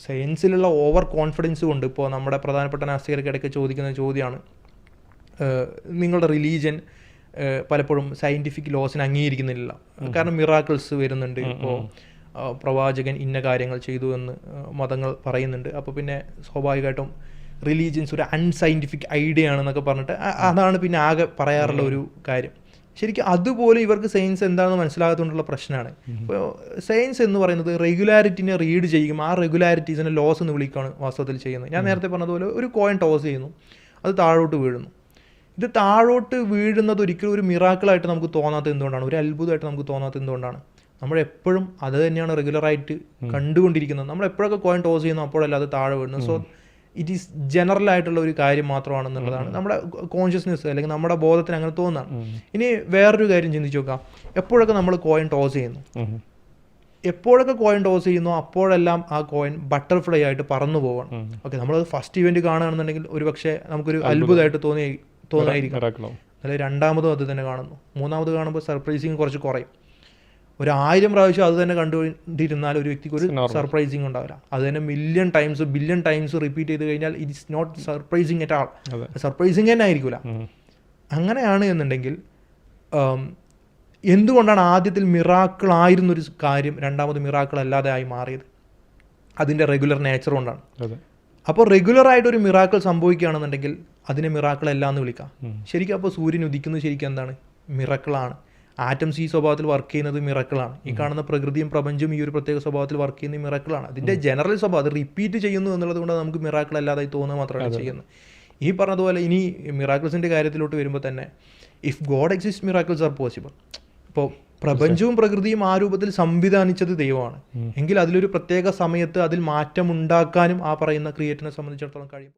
സയൻസിലുള്ള over confidence കൊണ്ട് ഇപ്പോൾ നമ്മുടെ പ്രധാനപ്പെട്ട നാസ്തികർക്കിടയ്ക്ക് ചോദിക്കുന്ന ചോദ്യമാണ്, നിങ്ങളുടെ റിലീജിയൻ പലപ്പോഴും സയൻറ്റിഫിക് ലോസിനെ അംഗീകരിക്കുന്നില്ല, കാരണം മിറാക്കിൾസ് വരുന്നുണ്ട്, ഇപ്പോൾ പ്രവാചകൻ ഇന്ന കാര്യങ്ങൾ ചെയ്തു എന്ന് മതങ്ങൾ പറയുന്നുണ്ട്, അപ്പോൾ പിന്നെ സ്വാഭാവികമായിട്ടും റിലീജിയൻസ് ഒരു അൺസയൻറ്റിഫിക് ഐഡിയ ആണെന്നൊക്കെ പറഞ്ഞിട്ട് അതാണ് പിന്നെ ആകെ പറയാറുള്ള ഒരു കാര്യം. ശരിക്കും അതുപോലെ ഇവർക്ക് സയൻസ് എന്താണെന്ന് മനസ്സിലാകാത്തതുകൊണ്ടുള്ള പ്രശ്നമാണ്. ഇപ്പോൾ സയൻസ് എന്ന് പറയുന്നത് റെഗുലാരിറ്റിനെ റീഡ് ചെയ്യും, ആ റെഗുലാരിറ്റീസിനെ ലോസ് എന്ന് വിളിക്കുകയാണ് വാസ്തവത്തിൽ ചെയ്യുന്നത്. ഞാൻ നേരത്തെ പറഞ്ഞതുപോലെ ഒരു കോയിൻ ടോസ് ചെയ്യുന്നു, അത് താഴോട്ട് വീഴുന്നു. ഇത് താഴോട്ട് വീഴുന്നത് ഒരിക്കലും ഒരു മിറാക്കിളായിട്ട് നമുക്ക് തോന്നാത്തത് എന്തുകൊണ്ടാണ്, ഒരു അത്ഭുതമായിട്ട് നമുക്ക് തോന്നാത്തത് എന്തുകൊണ്ടാണ്? നമ്മളെപ്പോഴും അത് തന്നെയാണ് റെഗുലറായിട്ട് കണ്ടുകൊണ്ടിരിക്കുന്നത്. നമ്മളെപ്പോഴൊക്കെ കോയിൻ ടോസ് ചെയ്യുന്നു അപ്പോഴല്ല അത് താഴെ വീഴുന്നു. സോ ഇറ്റ് ഈസ് ജനറൽ ആയിട്ടുള്ള ഒരു കാര്യം മാത്രമാണെന്നുള്ളതാണ് നമ്മുടെ കോൺഷ്യസ്നെസ് അല്ലെങ്കിൽ നമ്മുടെ ബോധത്തിന് അങ്ങനെ തോന്നുന്നതാണ്. ഇനി വേറൊരു കാര്യം ചിന്തിച്ച് നോക്കാം, എപ്പോഴൊക്കെ നമ്മൾ കോയിൻ ടോസ് ചെയ്യുന്നു, എപ്പോഴൊക്കെ കോയിൻ ടോസ് ചെയ്യുന്നു അപ്പോഴെല്ലാം ആ കോയിൻ ബട്ടർഫ്ലൈ ആയിട്ട് പറന്നു പോവാണ്. ഓക്കെ, നമ്മളത് ഫസ്റ്റ് ഇവന്റ് കാണുകയാണെന്നുണ്ടെങ്കിൽ ഒരു പക്ഷേ നമുക്കൊരു അത്ഭുതമായിട്ട് തോന്നായിരിക്കും. അല്ലെങ്കിൽ രണ്ടാമതും അത് തന്നെ കാണുന്നു, മൂന്നാമത് കാണുമ്പോൾ സർപ്രൈസിങ് കുറച്ച് കുറയും. 1000 പ്രാവശ്യം അത് തന്നെ കണ്ടുകൊണ്ടിരുന്നാൽ ഒരു വ്യക്തിക്ക് ഒരു സർപ്രൈസിങ് ഉണ്ടാവില്ല. അത് തന്നെ ബില്യൺ ടൈംസ് റിപ്പീറ്റ് ചെയ്ത് കഴിഞ്ഞാൽ it is not surprising at all, surprising തന്നെ ആയിരിക്കില്ല. അങ്ങനെയാണ് എന്നുണ്ടെങ്കിൽ എന്തുകൊണ്ടാണ് ആദ്യത്തിൽ മിറാക്കിൾ ആയിരുന്നൊരു കാര്യം രണ്ടാമത് മിറാക്കിൾ അല്ലാതെ ആയി മാറിയത്? അതിൻ്റെ റെഗുലർ നേച്ചർ കൊണ്ടാണ്. അപ്പോൾ റെഗുലറായിട്ടൊരു മിറാക്കിൾ സംഭവിക്കുകയാണെന്നുണ്ടെങ്കിൽ അതിനെ മിറാക്കിൾ അല്ല എന്ന് വിളിക്കാം. ശരിക്കും അപ്പോൾ സൂര്യൻ ഉദിക്കുന്നത് ശരിക്കും എന്താണ്? മിറാക്കിളാണ്. ആറ്റംസ് ഈ സ്വഭാവത്തിൽ വർക്ക് ചെയ്യുന്നത് മിറാക്കിളാണ്. ഈ കാണുന്ന പ്രകൃതിയും പ്രപഞ്ചവും ഈ ഒരു പ്രത്യേക സ്വഭാവത്തിൽ വർക്ക് ചെയ്യുന്നത് മിറാക്കിളാണ്. അതിൻ്റെ ജനറൽ സ്വഭാവം അത് റിപ്പീറ്റ് ചെയ്യുന്നു എന്നുള്ളത് കൊണ്ട് നമുക്ക് മിറാക്കിൾ അല്ലാതായി തോന്നുക മാത്രമാണ് ചെയ്യുന്നത്. ഈ പറഞ്ഞതുപോലെ ഇനി മിറാക്കിൾസിൻ്റെ കാര്യത്തിലോട്ട് വരുമ്പോൾ തന്നെ if God exist miracles R possible. ഇപ്പോൾ പ്രപഞ്ചവും പ്രകൃതിയും ആ രൂപത്തിൽ സംവിധാനിച്ചത് ദൈവമാണ് എങ്കിൽ അതിലൊരു പ്രത്യേക സമയത്ത് അതിൽ മാറ്റമുണ്ടാക്കാനും ആ പറയുന്ന ക്രിയേറ്ററിനെ സംബന്ധിച്ചിടത്തോളം കഴിയും.